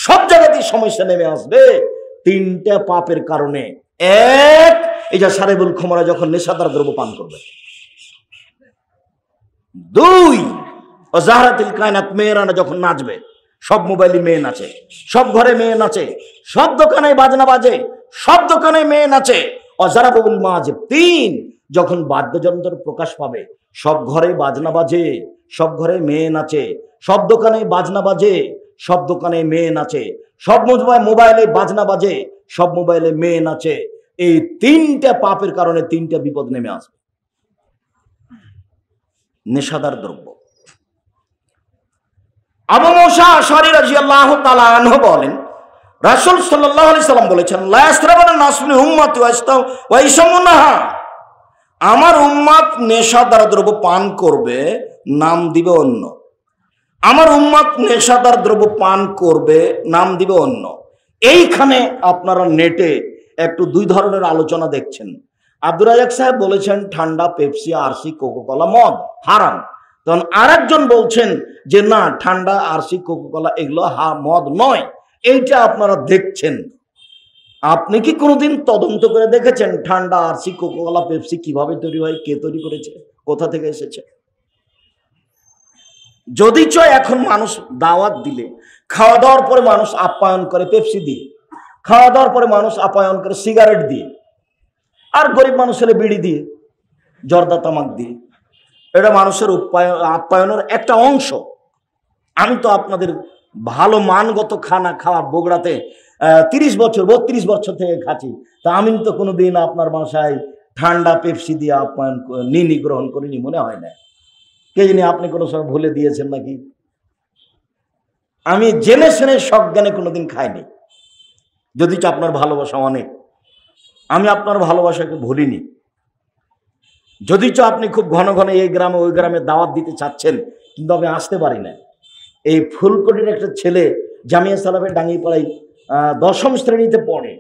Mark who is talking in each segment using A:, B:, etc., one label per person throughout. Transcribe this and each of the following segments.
A: সব জায়গাতেই সমস্যা নেমে আসবে তিনটা পাপের কারণে। এক, এই যে সারেবুল খুমরা যখন নেশাদার দ্রব্য পান করবে। দুই, ও জাহরাতিল কায়নাত মেয়েরা যখন নাচবে, সব মোবাইলে মেয়ে নাচে, সব ঘরে মেয়ে নাচে, সব দোকানে বাজনা বাজে, সব দোকানে মেয়ে নাচে। ও জারাবুল মাজিব। তিন, যখন বাদ্যযন্ত্র প্রকাশ পাবে, সব ঘরে বাজনা বাজে, সব ঘরে মেয়ে নাচে, সব দোকানে বাজনা বাজে, সব দোকানে মেয়ে নাচে, সব মোবাইলে বাজনা বাজে, সব মোবাইলে মেয়ে নাচে। এই তিনটা পাপের কারণে তিনটা বিপদ নেমে আসবে। নেশাদার দ্রব্য। আবু মুসা আশআরী রাদিয়াল্লাহু তাআলা আনহু বলেন, রাসূল সাল্লাল্লাহু আলাইহি সাল্লাম বলেছেন, লা ইয়াসরাবানা নাস মিন উম্মতি ওয়া ইয়াসমুনাহা, আমার উম্মত নেশাদার দ্রব্য পান করবে, নাম দিবে অন্য। আমার উম্মত নেশাদার দ্রব্য পান করবে, নাম দিবে অন্য। এইখানে আপনারা নেটে একটু দুই ধরনের আলোচনা দেখছেন। আব্দুর রাজ্জাক সাহেব বলেছেন ঠান্ডা, পেপসি, আরসি, কোকাকোলা মদ হারাম। তখন আরেকজন বলছেন যে না, ঠান্ডা, আরসি, কোকাকোলা এগুলো মদ নয়। এইটা আপনারা দেখছেন। আপনি কি কোনোদিন তদন্ত করে দেখেছেন ঠান্ডা, আরসি, কোকাকোলা, পেপসি কিভাবে তৈরি হয়, কে তৈরি করেছে, কোথা থেকে এসেছে? যদি এখন মানুষ দাওয়াত দিলে খাওয়া দাওয়ার পরে মানুষ আপ্যায়ন করে পেপসি দিয়ে, খাওয়া দাওয়ার পরে মানুষ আপ্যায়ন করে সিগারেট দিয়ে, আর গরিব মানুষের বিড়ি দিয়ে, জর্দা তামাক দিয়ে। এটা মানুষের আপ্যায়নের একটা অংশ। আমি তো আপনাদের ভালো মানগত খানা খাওয়া বগুড়াতে 30 বছর 32 বছর থেকে খাচ্ছি, তা আমি তো কোনোদিন আপনার বাসায় ঠান্ডা পেপসি দিয়ে আপ্যায়ন গ্রহণ করিনি, মনে হয় না। কে জানি আপনি কোনো সময় ভুলে দিয়েছেন নাকি। আমি জেনে শুনে সজ্ঞানে কোনোদিন খাইনি। যদি আপনার ভালোবাসা অনেক, আমি আপনার ভালোবাসাকে ভুলিনি। যদি আপনি খুব ঘন ঘন এই গ্রামে ওই গ্রামে দাওয়াত দিতে চাচ্ছেন, কিন্তু আমি আসতে পারি না। এই ফুলকটির একটা ছেলে জামিয়া সালাফের ডাঙ্গিপাড়ায় 10ম শ্রেণীতে পড়ে।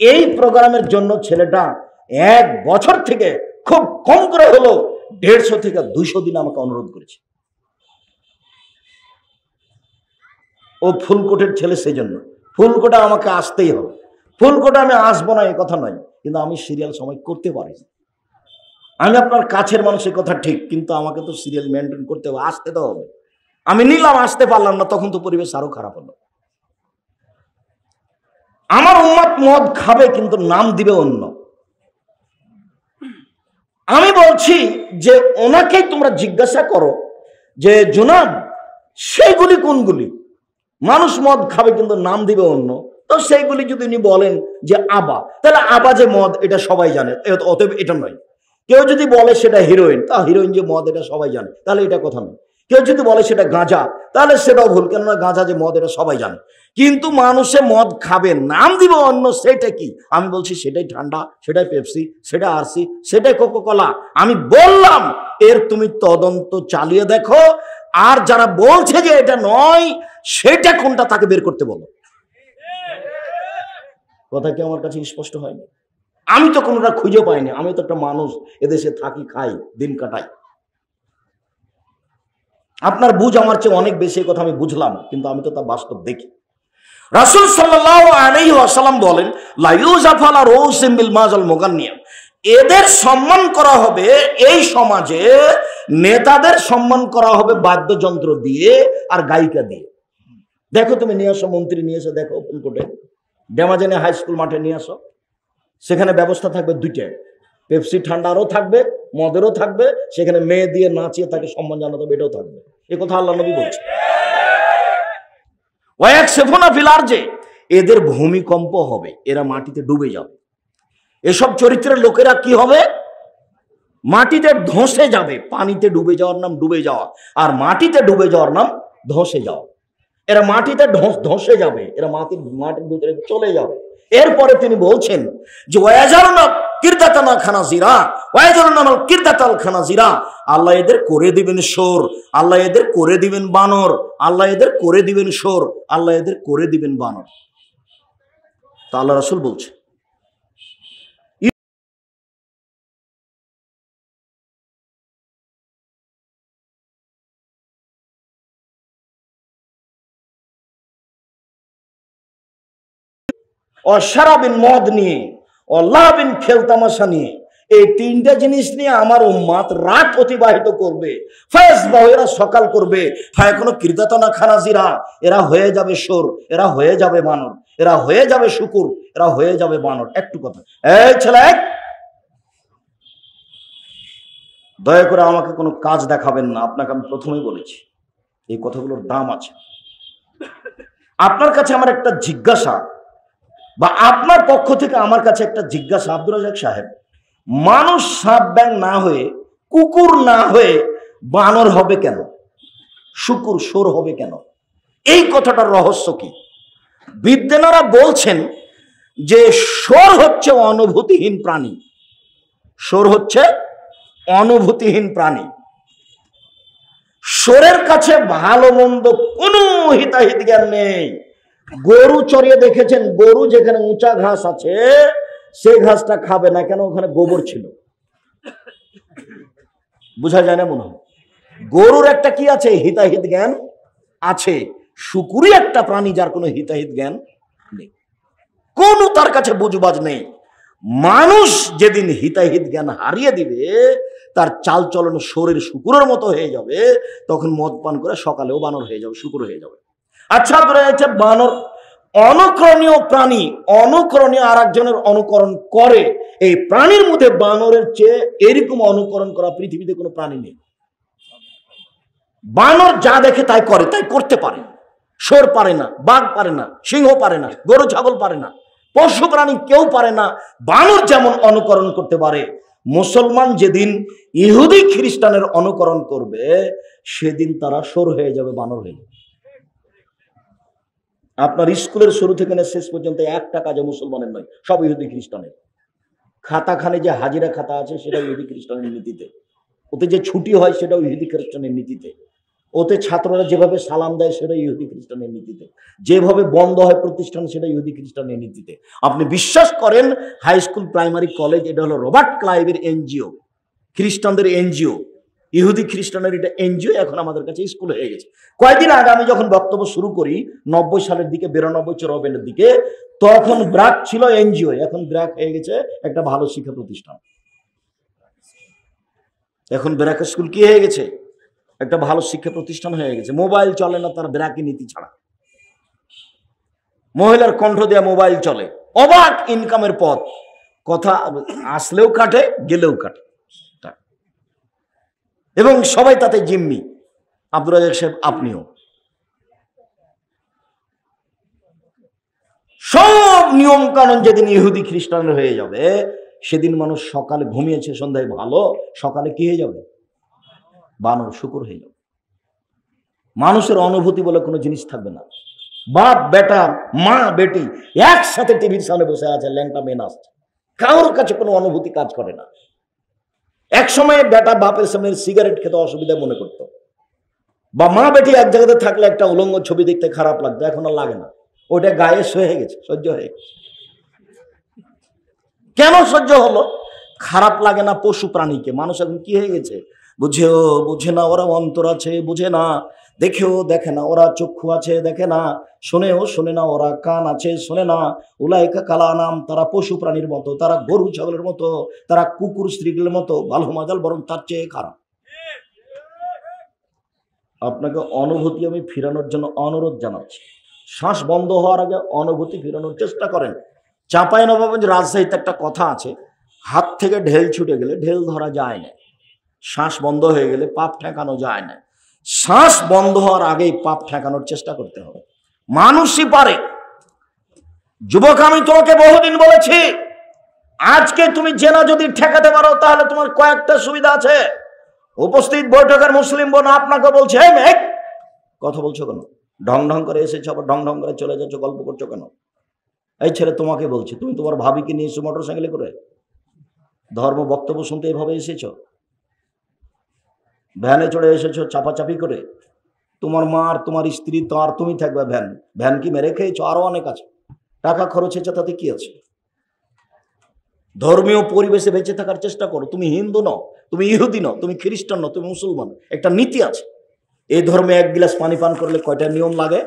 A: এই প্রোগ্রামের জন্য ছেলেটা 1 বছর থেকে খুব কম করে হলো 150 থেকে 200 দিন আমাকে অনুরোধ করেছে। ও ফুলকোটের ছেলে, সেই জন্য ফুলকোটা আমাকে আসতেই হবে। ফুলকোটা আমি আসবো না এই কথা নয়, কিন্তু আমি সিরিয়াল সময় করতে পারি। আমি আপনার কাছের মানুষের কথা ঠিক, কিন্তু আমাকে তো সিরিয়াল মেনটেন করতে হবে, আসতে তো হবে। আমি নিলাম, আসতে পারলাম না, তখন তো পরিবেশ আরো খারাপ হলো। আমার উম্মত মদ খাবে, কিন্তু নাম দিবে অন্য। আমি বলছি যে ওনাকেই তোমরা জিজ্ঞাসা করো যে জনাব, সেইগুলি কোনগুলি? মানুষ মদ খাবে কিন্তু নাম দিবে অন্য, তো সেইগুলি যদি উনি বলেন যে আবা, তাহলে আবা যে মদ এটা সবাই জানে, অতএব এটা নয়। কেউ যদি বলে সেটা হিরোইন, তা হিরোইন যে মদ এটা সবাই জানে, তাহলে এটা কথা নয়। কেউ যদি বলে সেটা গাঁজা, তাহলে সেটাও ভুল, কেননা গাঁজা যে মদ এটা সবাই জানে। কিন্তু মানুষে মদ খাবে, নাম দিবে অন্য, সেটা কি? আমি বলছি সেটাই ঠান্ডা, সেটাই পেপসি, সেটা আরসি, সেটাই কোকাকোলা। আমি বললাম এর তুমি তদন্ত চালিয়ে দেখো, আর যারা বলছে যে এটা নয়, সেটা কোনটা তাকে বের করতে বলো। কথা কি আমার কাছে স্পষ্ট হয়নি? আমি তো কোনোটা খুঁজে পাইনি। আমি তো একটা মানুষ, এদেশে থাকি, খাই, দিন কাটাই। আপনার বুঝ আমার চেয়ে অনেক বেশি, কথা আমি বুঝলাম, কিন্তু আমি তো তা বাস্তব দেখি। রাসূল সাল্লাল্লাহু আলাইহি ওয়াসাল্লাম বলেন, লা ইউজাফ আলা রাউসিম বিল মাজাল মুগান্নিয়া, এদের সম্মান করা হবে, এই সমাজে নেতাদের সম্মান করা হবে বাদ্যযন্ত্র দিয়ে আর গায়িকা দিয়ে। দেখো তুমি নিয়ে আসো, মন্ত্রী নিয়ে এসো, দেখো ফুলকোটে ডেমাজানি হাই স্কুল মাঠে নিয়ে আসো, সেখানে ব্যবস্থা থাকবে দুইটা, পেপসি ঠান্ডারও থাকবে, মদেরও থাকবে, সেখানে মেয়ে দিয়ে নাচিয়ে তাকে সম্মান জানাতে হবে, এটাও থাকবে। এ কথা আল্লাহ নবী বলছে। ওয়াকসিফুনা ফিল আরজি, এদের ভূমিকম্প হবে, এরা মাটিতে ডুবে যাবে। এসব চরিত্রের লোকেরা কি হবে? মাটিতে ধসে যাবে। পানিতে ডুবে যাওয়ার নাম ডুবে যাওয়া, আর মাটিতে ডুবে যাওয়ার নাম ধসে যাওয়া। এরা মাটিতে ধসে যাবে, এরা মাটির ভিতরে চলে যাবে। এরপরে তিনি বলছেন যে ওয়াজারুনা কিরদাতানা খানাজিরা, ওয়াজারুনা মাল কিরদাতাল খানাজিরা, আল্লাহ এদের করে দিবেন শোর, আল্লাহ এদের করে দিবেন বানর, আল্লাহ এদের করে দিবেন শোর, আল্লাহ এদের করে দিবেন বানর। তা আল্লাহ রাসূল বলছে। অশরাবিন মদ নিয়ে, অলাবিন খেলতামাশা নিয়ে, এই তিনটা জিনিস নিয়ে আমার উম্মাত রাত অতিবাহিত করবে। এরা সকাল করবে, ফায়কুনু কিরদাতানা খানাজিরা, এরা হয়ে যাবে সোর, এরা হয়ে যাবে বানর, এরা হয়ে যাবে শুকুর, এরা হয়ে যাবে বানর। একটু কথা, এই ছেলে, দয়া করে আমাকে কোনো কাজ দেখাবেন না। আপনাকে আমি প্রথমেই বলেছি এই কথাগুলোর দাম আছে। আপনার কাছে আমার একটা জিজ্ঞাসা, বা আপনার পক্ষ থেকে আমার কাছে একটা জিজ্ঞাসা, আব্দুর রাজ্জাক সাহেব, মানুষ সাপ ব্যাং না হয়ে, কুকুর না হয়ে বানর হবে কেন? শুকুর সোর হবে কেন? এই কথাটার রহস্য কি? বিজ্ঞানীরা বলছেন যে সোর হচ্ছে অনুভূতিহীন প্রাণী। সোর হচ্ছে অনুভূতিহীন প্রাণী। সোরের কাছে ভালো মন্দ কোনো হিতাহিত জ্ঞান নেই। গরু চড়িয়ে দেখেছেন, গরু যেখানে উঁচা ঘাস আছে সেই ঘাসটা খাবে না, কেন? ওখানে গোবর ছিল। বোঝা যায় না মনে হয়? গরুর একটা কি আছে? হিতাহিত জ্ঞান আছে। শুকুরই একটা প্রাণী যার কোনো হিতাহিত জ্ঞান নেই, কোনো তার কাছে বুঝবাজ নেই। মানুষ যেদিন হিতাহিত জ্ঞান হারিয়ে দিবে, তার চাল চলন শরীর শুকুরের মতো হয়ে যাবে, তখন মদ পান করে সকালেও বানর হয়ে যাবে, শুকুর হয়ে যাবে। আচ্ছা, ধরে যাচ্ছে বানর অনুকরণীয় প্রাণী, অনুকরণীয় আর একজনের অনুকরণ করে। এই প্রাণীর মধ্যে বানরের চেয়ে এরকম অনুকরণ করা পৃথিবীতে কোনো প্রাণী নেই। বানর যা দেখে তাই করে, তাই করতে পারে। শোর পারে না, বাঘ পারে না, সিংহ পারে না, গরু ছাগল পারে না, পশু প্রাণী কেউ পারে না। বানর যেমন অনুকরণ করতে পারে, মুসলমান যেদিন ইহুদি খ্রিস্টানের অনুকরণ করবে, সেদিন তারা শোর হয়ে যাবে, বানর হয়ে যাবে। আপনার স্কুলের শুরু থেকে শেষ পর্যন্ত একটা কাজে মুসলমানের নয়, সব ইহুদি খ্রিস্টানের। খাতাখানে যে হাজিরা খাতা আছে সেটা ইহুদি খ্রিস্টানের নীতিতে, ওতে যে ছুটি হয় সেটাও ইহুদি খ্রিস্টানের নীতিতে, ওতে ছাত্ররা যেভাবে সালাম দেয় সেটা ইহুদি খ্রিস্টানের নীতিতে, যেভাবে বন্ধ হয় প্রতিষ্ঠান সেটা ইহুদি খ্রিস্টানের নীতিতে। আপনি বিশ্বাস করেন হাই স্কুল, প্রাইমারি, কলেজ, এটা হলো রবার্ট ক্লাইভের এনজিও, খ্রিস্টানদের এনজিও, ইহুদি খ্রিস্টানের এটা এনজিও, এখন আমাদের কাছে স্কুল হয়ে গেছে। কয়েকদিন আগে আমি যখন বক্তব্য শুরু করি 90 সালের দিকে, 92-94 দিকে, তখন ব্র্যাক ছিল এনজিও, এখন ব্র্যাক হয়ে গেছে একটা ভালো শিক্ষা প্রতিষ্ঠান। এখন ব্র্যাক স্কুল কি হয়ে গেছে? একটা ভালো শিক্ষা প্রতিষ্ঠান হয়ে গেছে। মোবাইল চলে না তার ব্র্যাকি নীতি ছাড়া, মহিলার কণ্ঠ দেয়া মোবাইল চলে, অবাক ইনকামের পথ, কথা আসলেও কাটে, গেলেও কাটে, এবং সবাই তাতে জিম্মি। আব্দুর রাজ্জাক সাহেব, আপনিও। সব নিয়ম কানুন যেদিন ইহুদি খ্রিস্টানের হয়ে যাবে, সেদিন মানুষ সকালে ঘুমিয়েছে, সন্ধ্যায় ভালো, সকালে কি হয়ে যাবে? বানর, শুকুর হয়ে যাবে। মানুষের অনুভূতি বলে কোনো জিনিস থাকবে না। বাপ বেটা, মা বেটি একসাথে টিভির সামনে বসে আছে, ল্যাংটা মেন আসছে, কারোর কাছে কোনো অনুভূতি কাজ করে না। এক সময় বেটা বাপের সামনে সিগারেট খেতে অসুবিধা মনে করতো, বা মা বেটি এক জায়গাতে থাকলে একটা উলঙ্গ ছবি দেখতে খারাপ লাগতো, এখন আর লাগে না, ওটা গায়ে হয়ে গেছে, সহ্য হয়ে গেছে। কেন সহ্য হলো? খারাপ লাগে না পশু প্রাণীকে, মানুষ এখন কি হয়ে গেছে? বুঝেও বুঝে না, ওরা অন্তর আছে বুঝে না, দেখেও দেখে না, ওরা চক্ষু আছে দেখে না, শোনেও শোনে না, ওরা কান আছে শোনে না। উলাইকা কালা নাম, তারা পশু প্রাণীর মতো, তারা গরু ছাগলের মতো, তারা কুকুর স্ত্রীগুলোর মতো, ভালো মজাল, বরং তার চেয়ে খারাপ। আপনাকে অনুভূতি আমি ফিরানোর জন্য অনুরোধ জানাচ্ছি, শ্বাস বন্ধ হওয়ার আগে অনুভূতি ফিরানোর চেষ্টা করেন। চাঁপাইনবাবগঞ্জ, রাজশাহীতে একটা কথা আছে, হাত থেকে ঢেল ছুটে গেলে ঢেল ধরা যায় না, শ্বাস বন্ধ হয়ে গেলে পাপ ঠেকানো যায় না। শ্বাস বন্ধ হওয়ার আগেই পাপ ঠেকানোর চেষ্টা করতে হবে। মানুষই পারে। যুবক, আমি তোমাকে বহুদিন বলেছি, আজকে তুমি জেনা যদি ঠেকাতে পারো তাহলে তোমার কয়েকটা সুবিধা আছে। উপস্থিত বৈঠকের মুসলিম বোন আপনাকে বলছে, কথা বলছো কেন? ঢং ঢং করে এসেছো, আবার ঢং ঢং করে চলে যাচ্ছ, গল্প করছো কেন? এই ছেলে তোমাকে বলছি, তুমি তোমার ভাবিকে নিয়ে এসো মোটর সাইকেলে করে, ধর্ম বক্তব্য শুনতে এভাবে এসেছো? ভ্যানে চড়ে এসেছো চাপাচাপি করে? তোমার মা আর তোমার স্ত্রী তো আর তুমি থাকবে, ভ্যান কি মেরে খেয়েছো? আরো অনেক আছে, টাকা খরচ হয়েছে, তাতে কি আছে? ধর্মীয় পরিবেশে বেঁচে থাকার চেষ্টা করো। তুমি হিন্দু নও, তুমি ইহুদি নও, তুমি খ্রিস্টান নও, তুমি মুসলমান। একটা নীতি আছে, এই ধর্মে 1 গিলাস পানি পান করলে কয়টা নিয়ম লাগে?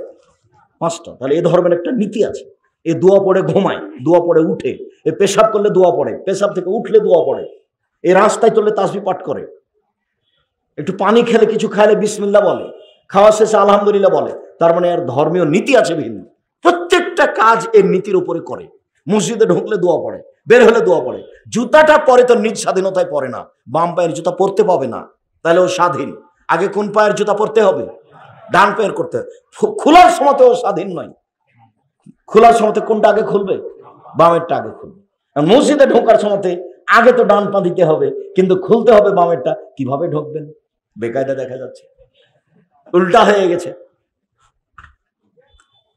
A: 5টা। তাহলে এই ধর্মের একটা নীতি আছে, এ দোয়া পড়ে ঘুমায়, দোয়া পড়ে উঠে, এ পেশাব করলে দোয়া পড়ে, পেশাব থেকে উঠলে দোয়া পড়ে, এ রাস্তায় চললে তাসবিহ পাঠ করে, একটু পানি খেলে কিছু খাইলে বিসমিল্লাহ বলে, খাওয়া শেষে আলহামদুলিল্লাহ বলে। তার মানে এর ধর্মীয় নীতি আছে ভিন্ন। প্রত্যেকটা কাজ এর নীতির উপরে করে। মসজিদে ঢুকলে দোয়া পড়ে, বের হলে দোয়া পড়ে। জুতাটা পরে তো নিজ স্বাধীনতায় পরে না, বাম পায়ের জুতা পরতে পাবে না, তাহলে ও স্বাধীন। আগে কোন পায়ের জুতা পরতে হবে? ডান পায়ের করতে হবে। খোলার সময় ও স্বাধীন নয়, খোলার সময় কোনটা আগে খুলবে? বামেরটা আগে খুলবে। মসজিদে ঢোকার সময় আগে তো ডান পা দিতে হবে, কিন্তু খুলতে হবে বামেরটা। কিভাবে ঢুকবেন? বেকায়দা দেখা যাচ্ছে, উল্টা হয়ে গেছে।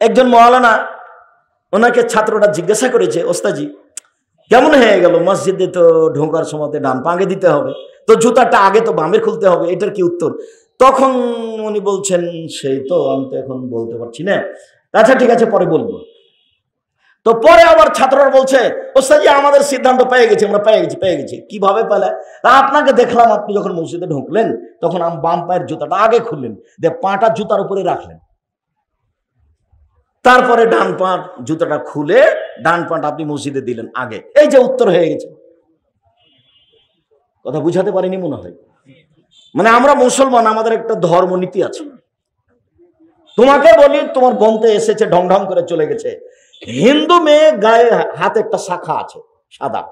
A: একজন মাওলানা, ওনাকে ছাত্রটা জিজ্ঞাসা করেছে, ওস্তাজি কেমন হয়ে গেল, মসজিদে তো ঢোকার সময় ডান পা আগে দিতে হবে, তো জুতাটা আগে তো বামের খুলতে হবে, এটার কি উত্তর? তখন উনি বলছেন, সেই তো আমি তো এখন বলতে পারছি না। আচ্ছা ঠিক আছে, পরে বলবো। তো পরে আবার ছাত্ররা বলছে, ওস্তাজি আমাদের সিদ্ধান্ত পেয়ে গেছি, আমরা পেয়ে গেছি। কিভাবে পেলে? আপনাকে দেখলাম আপনি যখন মসজিদে ঢুকলেন তখন বাম পায়ের জুতাটা আগে খুললেন, দিয়ে পাটা জুতার উপরে রাখলেন, তারপরে ডান পা জুতাটা খুলে ডান পাটা আপনি মসজিদে দিলেন আগে। এই যে উত্তর হয়ে গেছে। কথা বুঝাতে পারিনি মনে হয়। মানে আমরা মুসলমান, আমাদের একটা ধর্মনীতি আছে। তোমাকে বলি, তোমার বনতে এসেছে, ঢং ঢং করে চলে গেছে, হিন্দু মেয়ে গায়ে হাতে একটা শাখা আছে সাদা,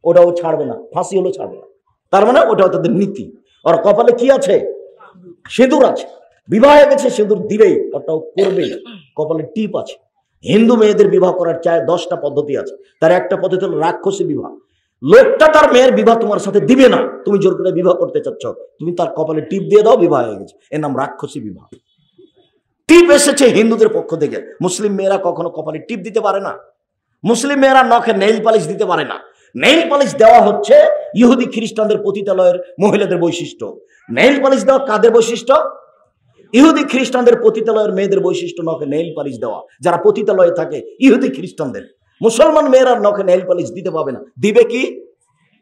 A: ওটাও ছাড়বে না, ফাঁসি হলো ছাড়বে না। তার মানে ওটাও তাদের নীতি। আর কপালে কি আছে? সিঁদুর আছে। বিবাহ হয়ে গেছে, সিঁদুর দিলেই ওটাও করবে। কপালে টিপ আছে। হিন্দু মেয়েদের বিবাহ করার 10টা পদ্ধতি আছে, তার একটা পদ্ধতি হলো রাক্ষসী বিবাহ। লোকটা তার মেয়ের বিবাহ তোমার সাথে দিবে না, তুমি জোর করে বিবাহ করতে চাচ্ছ, তুমি তার কপালে টিপ দিয়ে দাও, বিবাহ হয়ে গেছে। এর নাম রাক্ষসী বিবাহ। টিপ এসেছে হিন্দুদের পক্ষ থেকে। মুসলিম মেয়েরা কখনো কপালে টিপ দিতে পারে না। মুসলিম মেয়েরা নখে নেইল পালিশ দিতে পারে না। নেইল পালিশ দেওয়া হচ্ছে ইহুদি খ্রিস্টানদের পতিতালয়ের মহিলাদের বৈশিষ্ট্য। নেইল পালিশ দেওয়া কাদের বৈশিষ্ট্য? ইহুদি খ্রিস্টানদের পতিতালয়ের মেয়েদের বৈশিষ্ট্য নখে নেইল পালিশ দেওয়া। যারা পতিতালয়ে থাকে ইহুদি খ্রিস্টানদের। মুসলমান মেয়েরা নখে নেইল পালিশ দিতে পাবে না। দিবে কি?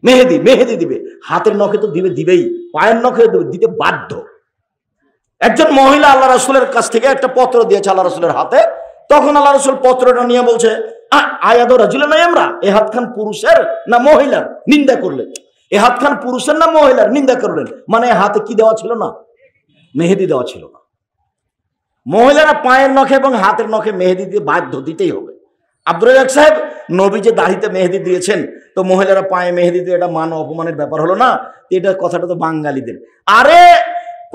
A: মেহেদি দিবে। হাতের নখে তো দিবেই, পায়ের নখে দিতে বাধ্য। একজন মহিলা আল্লাহ রাসূলের কাছ থেকে একটা পত্র দিয়েছে আল্লাহ রাসূলের হাতে। তখন আল্লাহ রাসূল পত্রটা নিয়ে বলছে, আয়াদ রাজুলের নাই, আমরা এ হাতখান পুরুষের না মহিলার? নিন্দা করলেন। এ হাতখান পুরুষের না মহিলার? নিন্দা করলেন। মানে হাতে কি দেওয়া ছিল না? মেহেদি দেওয়া ছিল না। মহিলারা পায়ের নখে এবং হাতের নখে মেহেদি দিয়ে বাধ্য, দিতেই হবে। আব্দুর রাজ্জাক সাহেব, নবী যে দাড়িতে মেহেদি দিয়েছেন, তো মহিলারা পায়ে মেহেদি দিয়ে, এটা মান অপমানের ব্যাপার হলো না? এটা কথাটা তো বাঙালিদের। আরে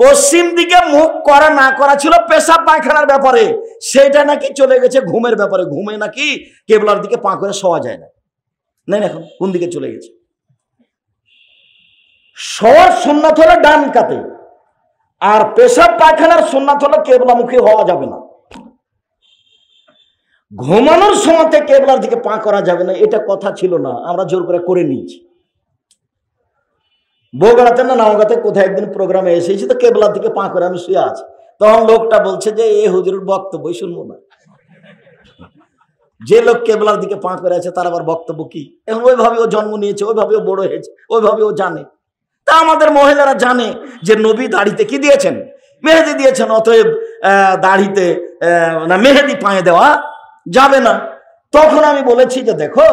A: পশ্চিম দিকে মুখ করা না করা ছিল পেশাব পায়খানার ব্যাপারে, সেটা নাকি চলে গেছে ঘুমের ব্যাপারে। ঘুমে নাকি কেবলার দিকে পা করে শোয়া যায় না। না, এখন কোন দিকে চলে গেছে? শোয়ার সুন্নাত হলো ডান কাতে, আর পেশাব পায়খানার সুন্নাত হলো কেবলামুখী হওয়া যাবে না। ঘুমানোর সময় কেবলার দিকে পা করা যাবে না, এটা কথা ছিল না, আমরা জোর করে নিয়েছি। বগুড়াতে না নওগাঁতে কোথায় একদিন প্রোগ্রামে এসেছি, তো কেবলার দিকে পা করে আমি শুয়ে আছি। তখন লোকটা বলছে যে এ হুজুরের বক্তব্যই শুনবো না। যে লোক কেবলার দিকে পা করে আছে তার আবার বক্তব্য কি? এখন ওইভাবে ও জন্ম নিয়েছে, ওইভাবে ও বড় হয়েছে, ওইভাবে ও জানে। তা আমাদের মহিলারা জানে যে নবী দাড়িতে কি দিয়েছেন? মেহেদি দিয়েছেন। অতএব দাড়িতে না মেহেদি পায়ে দেওয়া যাবে না। তখন আমি বলেছি যে দেখো,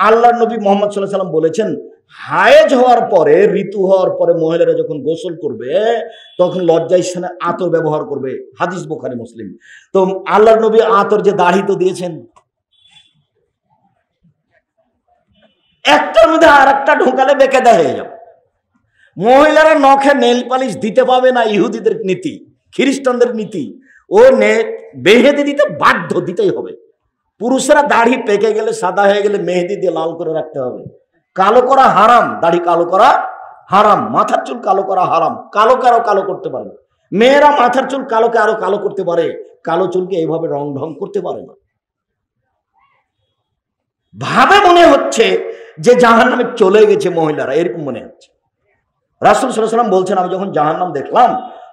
A: আল্লাহ নবী মুহাম্মদ সাল্লাল্লাহু আলাইহি ওয়াসাল্লাম বলেছেন, হায়েজ হওয়ার পরে, ঋতু হওয়ার পরে মহিলারা যখন গোসল করবে তখন লজ্জাস্থানে আতর ব্যবহার করবে। হাদিস বুখারী মুসলিম। তো আল্লাহর নবী আতর যে দাড়ি তো দিয়েছেন, একটার মধ্যে আর একটা ঢোকালে বেকায়দা হয়ে যাবে। মহিলারা নখে নেল পালিশ দিতে পাবে না, ইহুদিদের নীতি, খ্রিস্টানদের নীতি। ও মেহেদি দিতে বাধ্য, দিতেই হবে। পুরুষেরা দাড়ি পেকে গেলে, সাদা হয়ে গেলে মেহেদি দিয়ে লাল করে রাখতে হবে। কালো করা হারাম, দাড়ি কালো করা হারাম, মাথার চুল কালো করা হারাম। কালো কালো করতে পারে না। মেয়েরা মাথার চুল কালোকে আরো কালো করতে পারে, কালো চুলকে এইভাবে রং ঢং করতে পারে না। ভাবে মনে হচ্ছে যে জাহান্নামে চলে গেছে মহিলারা, এরকম মনে হচ্ছে। রাসূল সাল্লাল্লাহু আলাইহি ওয়াসাল্লাম বলছেন, আমি যখন জাহান্নাম দেখলাম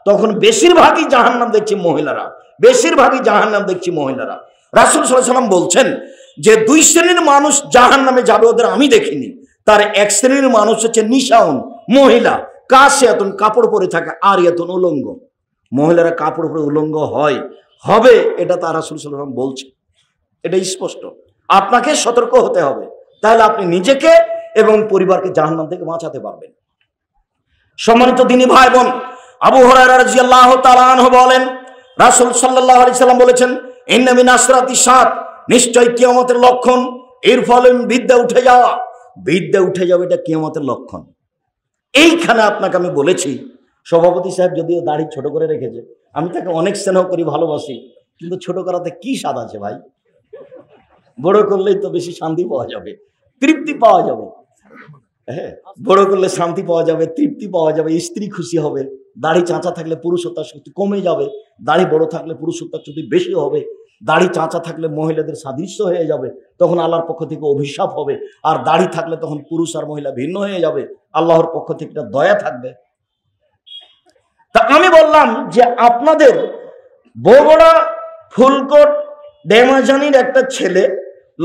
A: তখন বেশিরভাগই জাহান্নাম দেখছি মহিলারা, বেশিরভাগই জাহান্নাম দেখছি মহিলারা। রাসূল সাল্লাল্লাহু আলাইহি ওয়াসাল্লাম বলছেন যে 2 শ্রেণীর মানুষ জাহান্নামে যাবে, ওদের আমি দেখিনি। তার এক শ্রেণীর মানুষ হচ্ছে নিশাউন, মহিলা, কাসিয়াতুন, কাপড় পরে থাকে, আরিয়াতুন, উলঙ্গ। মহিলারা কাপড় পরে উলঙ্গ হবে, এটা তার রাসূল সাল্লাল্লাহু আলাইহি ওয়াসাল্লাম বলছে। এটা স্পষ্ট। আপনাকে সতর্ক হতে হবে, তাহলে আপনি নিজেকে এবং পরিবারকে জাহান্নাম থেকে বাঁচাতে পারবেন। সম্মানিত দ্বীনি ভাই বোন, আবু হুরায়রা রাদিয়াল্লাহু তাআলা আনহু বলেন, রাসূল সাল্লাল্লাহু আলাইহি সাল্লাম বলেছেন, ইন্না মিন আসরাতিস সাআত, নিশ্চয় কিয়ামতের লক্ষণ এর ফলে বিদ্যা উঠে যাওয়া। বিদ্যা উঠে যাবে, এটা কিয়ামতের লক্ষণ। এইখানে আপনাকে আমি বলেছি, সভাপতি সাহেব যদিও দাড়ি ছোট করে রেখেছে, আমি তাকে অনেক স্নেহ করি, ভালোবাসি, কিন্তু ছোট করাতে কি স্বাদ আছে ভাই? বড় করলেই তো বেশি শান্তি পাওয়া যাবে, তৃপ্তি পাওয়া যাবে। হ্যাঁ, বড় করলে শান্তি পাওয়া যাবে, তৃপ্তি পাওয়া যাবে, স্ত্রী খুশি হবে। দাড়ি চাঁচা থাকলে পুরুষত্বার শক্তি কমে যাবে, দাড়ি বড় থাকলে পুরুষত্বার শক্তি বেশি হবে। দাড়ি চাঁচা থাকলে মহিলাদের সাদৃশ্য হয়ে যাবে, তখন আল্লাহর পক্ষ থেকে অভিশাপ হবে। আর দাড়ি থাকলে তখন পুরুষ আর মহিলা ভিন্ন হয়ে যাবে, আল্লাহর পক্ষ থেকে একটা দয়া থাকবে। তা আমি বললাম যে আপনাদের বগুড়া ফুলকোট ডেমাজানির একটা ছেলে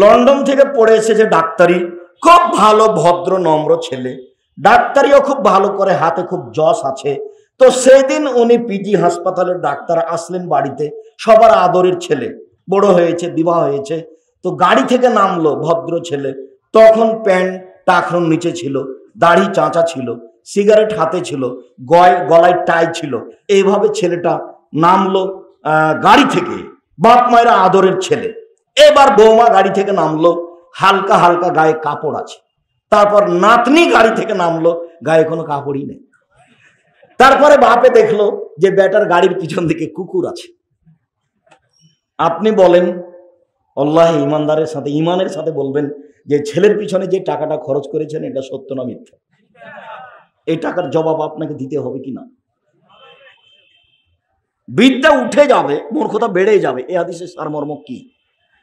A: লন্ডন থেকে পড়ে এসেছে ডাক্তারি, খুব ভালো ভদ্র নম্র ছেলে, ডাক্তারিও খুব ভালো করে, হাতে খুব যশ আছে। তো সেদিন উনি পিজি হাসপাতালের ডাক্তার আসলেন বাড়িতে, সবার আদরের ছেলে, বড় হয়েছে, বিবাহ হয়েছে। তো গাড়ি থেকে নামলো ভদ্র ছেলে, তখন প্যান্ট টাকনোর নিচে ছিল, দাড়ি চাঁচা ছিল, সিগারেট হাতে ছিল, গলায় টাই ছিল। এইভাবে ছেলেটা নামলো গাড়ি থেকে, বাপ মায়ের আদরের ছেলে। এবার বৌমা গাড়ি থেকে নামলো, হালকা হালকা গায়ে কাপড় আছে। তারপর নাতনি গাড়ি থেকে নামলো, গায়ে কোনো কাপড়ই নেই। তারপরে বাপে দেখলো যে বেটার গাড়ির পিছন দিকে কুকুর আছে। আপনি বলেন, আল্লাহ ইমানদারের সাথে, ইমানের সাথে বলবেন যে ছেলের পিছনে যে টাকাটা খরচ করেছেন এটা সত্য না মিথ্যা? এই টাকার জবাব আপনাকে দিতে হবে কিনা? বিদ্যা উঠে যাবে, মূর্খতা বেড়ে যাবে। এই হাদিসের সারমর্ম কি?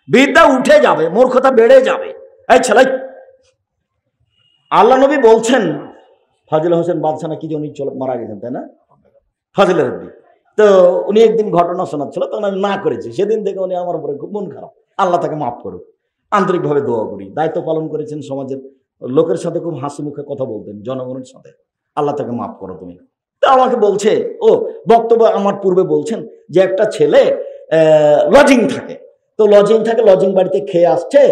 A: বিদ্যা উঠে যাবে, মূর্খতা বেড়ে যাবে। এই ছেলে, আল্লাহ নবী বলছেন, ফাজিল হোসেন বাদশাহ না কি যে উনি মারা গেছেন, তাই না? ফাজিলের নবী। তো উনি একদিন ঘটনা শোনাচ্ছিল, তখন আমি না করেছি। সেদিন থেকে উনি আমার উপরে খুব মন খারাপ। আল্লাহ তাকে মাফ করুক, আন্তরিকভাবে দোয়া করি। দায়িত্ব পালন করেছেন, সমাজের লোকের সাথে খুব হাসি মুখে কথা বলতেন, জনগণের সাথে। আল্লাহ তাকে মাফ করো তুমি। তো আমাকে বলছে, ও বক্তব্য আমার পূর্বে বলছেন যে একটা ছেলে লজিং থাকে, তো লজিং বাড়িতে খেয়ে আসছে,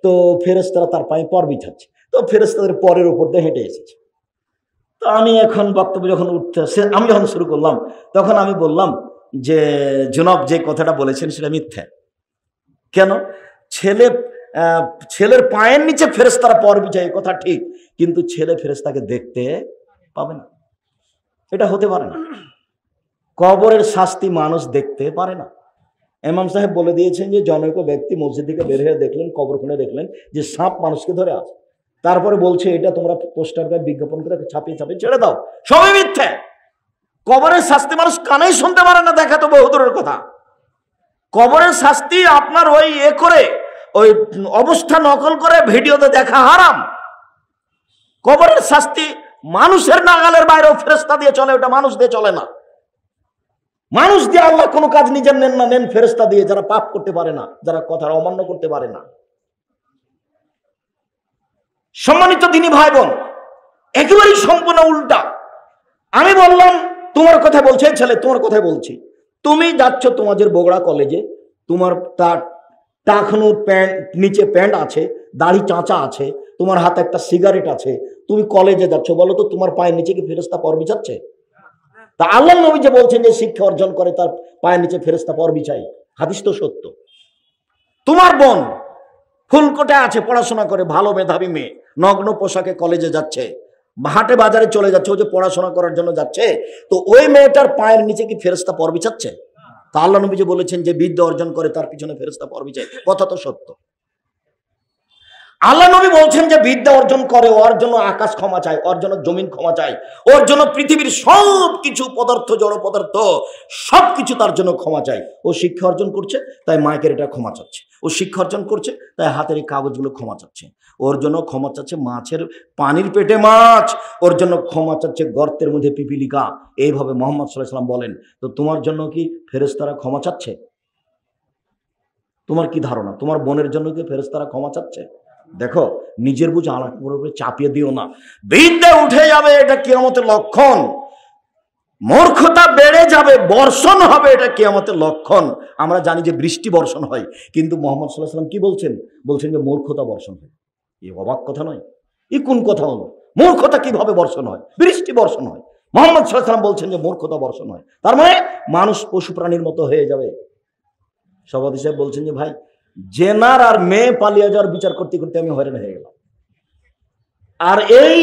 A: তো ফেরেশতারা তার পায়ে পর বিছাচ্ছে, তো ফেরেশতাদের পরের উপর দিয়ে হেঁটে এসেছে। তো আমি এখন বক্তব্য যখন আমি যখন শুরু করলাম, তখন আমি বললাম যে জনাব যে কথাটা বলেছেন সেটা মিথ্যা। কেন? ছেলের পায়ের নিচে ফেরেশতারা পর বিছায়, কথা ঠিক, কিন্তু ছেলে ফেরেশতাকে দেখতে পাবে না, এটা হতে পারে না। কবরের শাস্তি মানুষ দেখতে পারে না। ইমাম সাহেব বলে দিয়েছেন যে জনৈক ব্যক্তি মসজিদ থেকে বের হয়ে দেখলেন, কবর খুলে দেখলেন যে সাপ মানুষকে ধরে আছে। তারপরে বলছে এটা তোমরা পোস্টার গায়ে বিজ্ঞাপন করে ছাপিয়ে ছেড়ে দাও, সবই মিথ্যা। কবরের শাস্তি মানুষ কানেই শুনতে পারে না, দেখা তো বহুদূরের কথা। কবরের শাস্তি আপনার ওই করে ওই অবস্থা নকল করে ভিডিওতে দেখা হারাম। কবরের শাস্তি মানুষের নাগালের বাইরেও ফেরেশতা দিয়ে চলে, ওটা মানুষ দিয়ে চলে না। মানুষ দিয়ে আল্লাহ কোনো কাজ নিজের নেন না, নেন ফেরেশতা দিয়ে, যারা পাপ করতে পারে না, যারা কথার অমান্য করতে পারে না। সম্মানিত দ্বীনি ভাই বোন, একেবারেই সম্পূর্ণ উল্টা। আমি বললাম তোমার কথা বলছে ছেলে, তোমার কথাই বলছি। তুমি যাচ্ছ তোমাদের বগুড়া কলেজে, তোমার তার টাকনুর প্যান্ট নিচে প্যান্ট আছে, দাড়ি চাঁচা আছে, তোমার হাতে একটা সিগারেট আছে, তুমি কলেজে যাচ্ছ, বলো তো তোমার পায়ের নিচে কি ফেরেশতা পর বিছাচ্ছে? তা আল্লাহ নবী যে বলছেন যে শিক্ষা অর্জন করে তার পায়ের নিচে ফেরেশতা পর বিছায়, হাদিস তো সত্য। তোমার বোন ফুলকোটে আছে, পড়াশোনা করে, ভালো মেধাবী মেয়ে, নগ্ন পোশাকে কলেজে যাচ্ছে, হাটে বাজারে চলে যাচ্ছে, ও যে পড়াশোনা করার জন্য যাচ্ছে, তো ওই মেয়েটার পায়ের নিচে কি ফেরেশতা পর বিছাচ্ছে? তা আল্লাহ নবী যে বলেছেন যে বিদ্যা অর্জন করে তার পিছনে ফেরেশতা পর বিছায়, কথা তো সত্য। আল্লাহ নবী বলছেন যে বিদ্যা অর্জন করে, ওর জন্য আকাশ ক্ষমা চায়, ওর জন্য জমিন ক্ষমা চায়, ওর জন্য পৃথিবীর সব কিছু পদার্থ, জড় পদার্থ সব কিছু তার জন্য ক্ষমা চায়। ও শিক্ষা অর্জন করছে তাই মাইকের এটা ক্ষমা চাচ্ছে, ও শিক্ষা অর্জন করছে তাই হাতের এই কাগজগুলো ক্ষমা চাচ্ছে, ওর জন্য ক্ষমা চাচ্ছে মাছের পানির পেটে মাছ, ওর জন্য ক্ষমা চাচ্ছে গর্তের মধ্যে পিপিলিকা। এইভাবে মুহাম্মদ সাল্লাল্লাহু আলাইহি ওয়াসাল্লাম বলেন। তো তোমার জন্য কি ফেরেশতারা ক্ষমা চাচ্ছে? তোমার কি ধারণা তোমার বোনের জন্য কি ফেরেশতারা ক্ষমা চাচ্ছে? দেখো, নিজের বুঝে আলাদা উপরে চাপিয়ে দিও না। বিদ্যা উঠে যাবে, এটা কিয়ামতের লক্ষণ। মূর্খতা বেড়ে যাবে, বর্ষণ হবে, এটা কিয়ামতের লক্ষণ। আমরা জানি যে বৃষ্টি বর্ষণ হয়, কিন্তু মুহাম্মদ সাল্লাল্লাহু আলাইহি ওয়াসাল্লাম কি বলছেন? বলছেন যে মূর্খতা বর্ষণ হয়। এই অবাক কথা নয়? এই কোন কথা হলো? মূর্খতা কিভাবে বর্ষণ হয়? বৃষ্টি বর্ষণ হয়। মুহাম্মদ সাল্লাল্লাহু আলাইহি ওয়াসাল্লাম বলছেন যে মূর্খতা বর্ষণ হয়, তার মানে মানুষ পশু প্রাণীর মতো হয়ে যাবে। সভাপতি সাহেব বলছেন যে ভাই, জেনার আর মেয়ে পালিয়ে যাওয়ার বিচার করতে করতে আমি হয়রান হয়ে গেলাম। আর এই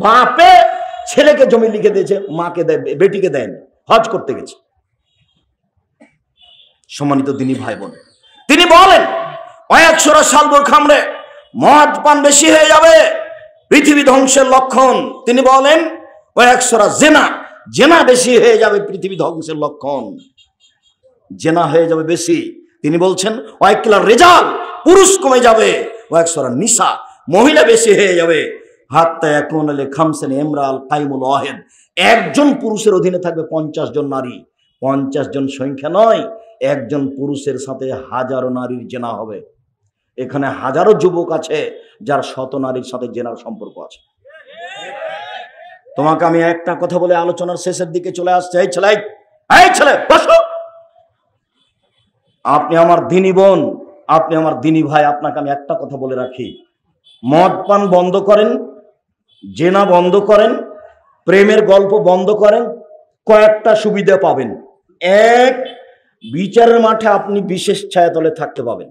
A: বাপে ছেলেকে জমি লিখে দিয়েছে, মাকে দেয়, বেটিকে দেয়নি, হজ করতে গেছে। সম্মানিত দিনী ভাই বোন, তিনি বলেন অয়াকশরা সালবর খামরে, মদ পান বেশি হয়ে যাবে, পৃথিবী ধ্বংসের লক্ষণ। তিনি বলেন অয়াকশরা জেনা, জেনা বেশি হয়ে যাবে, পৃথিবী ধ্বংসের লক্ষণ। জেনা হয়ে যাবে বেশি। তিনি বলছেন ওয়াইকলার রেজাল, পুরুষ কমে যাবে, ওয়াকশরা নিসা, মহিলা বেশি হয়ে যাবে। হাত্তা এখন আলে খামসেন এমরাল কাইমুল ওয়াহিদ, একজন পুরুষের অধীনে থাকবে 50 জন নারী। 50 জন সংখ্যা নয়, একজন পুরুষের সাথে হাজারো নারীর জেনা হবে। এখানে হাজারো যুবক আছে যার শত নারীর সাথে জেনার সম্পর্ক আছে। তোমাকে আমি একটা কথা বলে আলোচনার শেষের দিকে চলে আসছে। এই ছেলে বসো। আপনি আমার দিনী বোন, আপনি আমার দিনী ভাই, আপনাকে আমি একটা কথা বলে রাখি, মদ পান বন্ধ করেন, জেনা বন্ধ করেন, প্রেমের গল্প বন্ধ করেন, কয়েকটা সুবিধা পাবেন। এক, বিচারের মাঠে আপনি বিশেষ ছায়াতলে থাকতে পাবেন।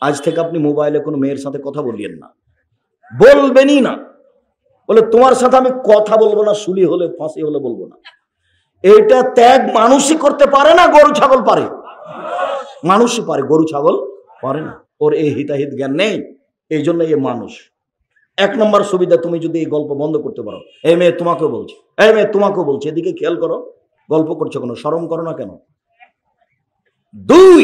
A: আজ থেকে আপনি মোবাইলে কোনো মেয়ের সাথে কথা বলিয়েন না, বলবেনই না। বলে তোমার সাথে আমি কথা বলবো না, শুলি হলে ফাঁসি হলে বলবো না। এটা ত্যাগ মানুষই করতে পারে না, গরু ছাগল পারে। মানুষই পারে, গরু ছাগল পারে না। ওর এই হিতাহিত জ্ঞান নেই, এই জন্য এই মানুষ। 1 নম্বর সুবিধা, তুমি যদি এই গল্প বন্ধ করতে পারো। এই মেয়ে তোমাকেও বলছি, এই মেয়ে তোমাকেও বলছি, এদিকে খেয়াল করো, গল্প করছো কেন? শরম করো না কেন? 2,